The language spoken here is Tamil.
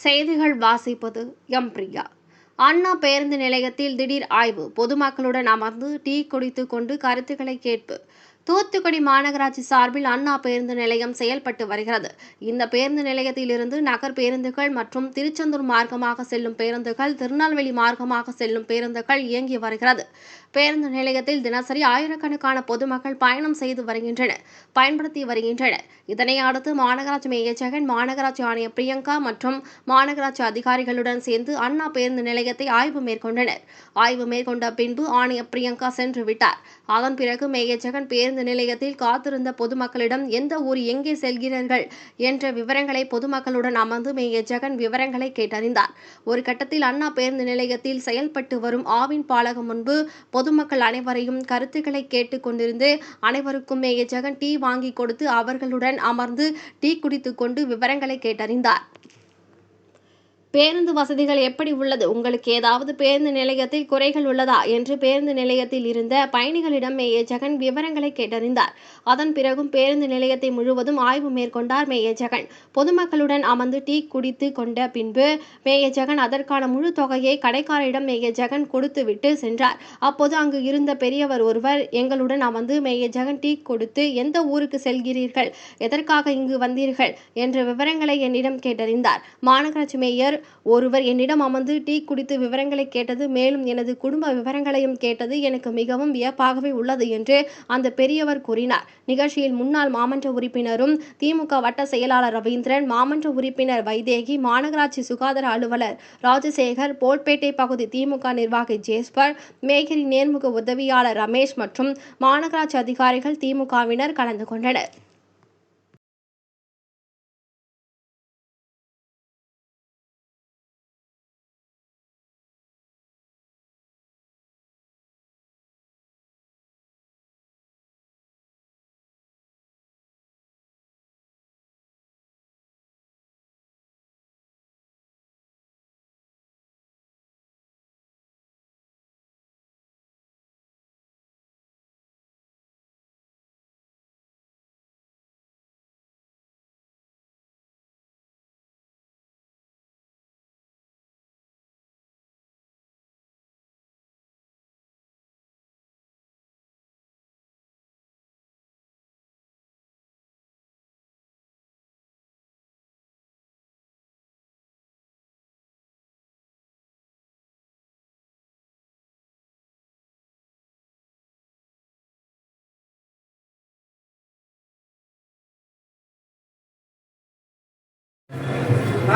செய்திகள் வாசிப்பது எம் பிரியா. அண்ணா பேருந்து நிலையத்தில் திடீர் ஆய்வு. பொதுமக்களுடன் அமர்ந்து டீ குடித்துக் கொண்டு கருத்துக்களை கேட்பு. தூத்துக்குடி மாநகராட்சி சார்பில் அண்ணா பேருந்து நிலையம் செயல்பட்டு வருகிறது. இந்த பேருந்து நிலையத்தில் இருந்து நகர் பேருந்துகள் மற்றும் திருச்செந்தூர் மார்க்கமாக செல்லும் பேருந்துகள், திருநெல்வேலி மார்க்கமாக செல்லும் பேருந்துகள் இயங்கி வருகிறது. பேருந்து நிலையத்தில் தினசரி ஆயிரக்கணக்கான பொதுமக்கள் பயணம் செய்து பயன்படுத்தி வருகின்றனர். இதனை அடுத்து மாநகராட்சி மேயர் ஜெகன், மாநகராட்சி ஆணையர் பிரியங்கா மற்றும் மாநகராட்சி அதிகாரிகளுடன் சேர்ந்து அண்ணா பேருந்து நிலையத்தை ஆய்வு மேற்கொண்டனர். ஆய்வு மேற்கொண்ட பின்பு ஆணையர் பிரியங்கா சென்று விட்டார். அதன் பிறகு மேயர் ஜெகன் பேருந்து நிலையத்தில் காத்திருந்த பொதுமக்களிடம் எந்த ஊர், எங்கே செல்கிறீர்கள் என்ற விவரங்களை பொதுமக்களுடன் அமர்ந்து மேயர் ஜெகன் விவரங்களை கேட்டறிந்தார். ஒரு கட்டத்தில் அண்ணா பேருந்து நிலையத்தில் செயல்பட்டு வரும் ஆவின் பாலகம் முன்பு பொதுமக்கள் அனைவரையும் கருத்துக்களை கேட்டுக் கொண்டிருந்து அனைவருக்கும் மேயர் ஜெகன் டீ வாங்கி கொடுத்து அவர்களுடன் அமர்ந்து டீ குடித்துக் கொண்டு விவரங்களை கேட்டறிந்தார். பேருந்து வசதிகள் எப்படி உள்ளது? உங்களுக்கு ஏதாவது பேருந்து நிலையத்தில் குறைகள் உள்ளதா என்று பேருந்து நிலையத்தில் இருந்த பயணிகளிடம் மேயர் ஜெகன் விவரங்களை கேட்டறிந்தார். அதன் பிறகும் பேருந்து நிலையத்தை முழுவதும் ஆய்வு மேற்கொண்டார் மேயர் ஜெகன். பொதுமக்களுடன் அமர்ந்து டீ குடித்து கொண்ட பின்பு மேயர் ஜெகன் அதற்கான முழு தொகையை கடைக்காரரிடம் மேயர் ஜெகன் கொடுத்துவிட்டு சென்றார். அப்போது அங்கு இருந்த பெரியவர் ஒருவர் எங்களுடன் அமர்ந்து மேயர் ஜெகன் டீ கொடுத்து எந்த ஊருக்கு செல்கிறீர்கள், எதற்காக இங்கு வந்தீர்கள் என்ற விவரங்களை என்னிடம் கேட்டறிந்தார். மாநகராட்சி மேயர் ஒருவர் என்னிடம் அமர்ந்து டீ குடித்து விவரங்களை கேட்டது, மேலும் எனது குடும்ப விவரங்களையும் கேட்டது எனக்கு மிகவும் வியப்பாகவே உள்ளது என்று அந்த பெரியவர் கூறினார். நிகழ்ச்சியில் முன்னாள் மாமன்ற உறுப்பினரும் திமுக வட்ட செயலாளர் ரவீந்திரன், மாமன்ற உறுப்பினர் வைதேகி, மாநகராட்சி சுகாதார அலுவலர் ராஜசேகர், போல்பேட்டை பகுதி திமுக நிர்வாகி ஜேஸ்பர், மேயரின் நேர்முக உதவியாளர் ரமேஷ் மற்றும் மாநகராட்சி அதிகாரிகள், திமுகவினர் கலந்து கொண்டனர். ஆ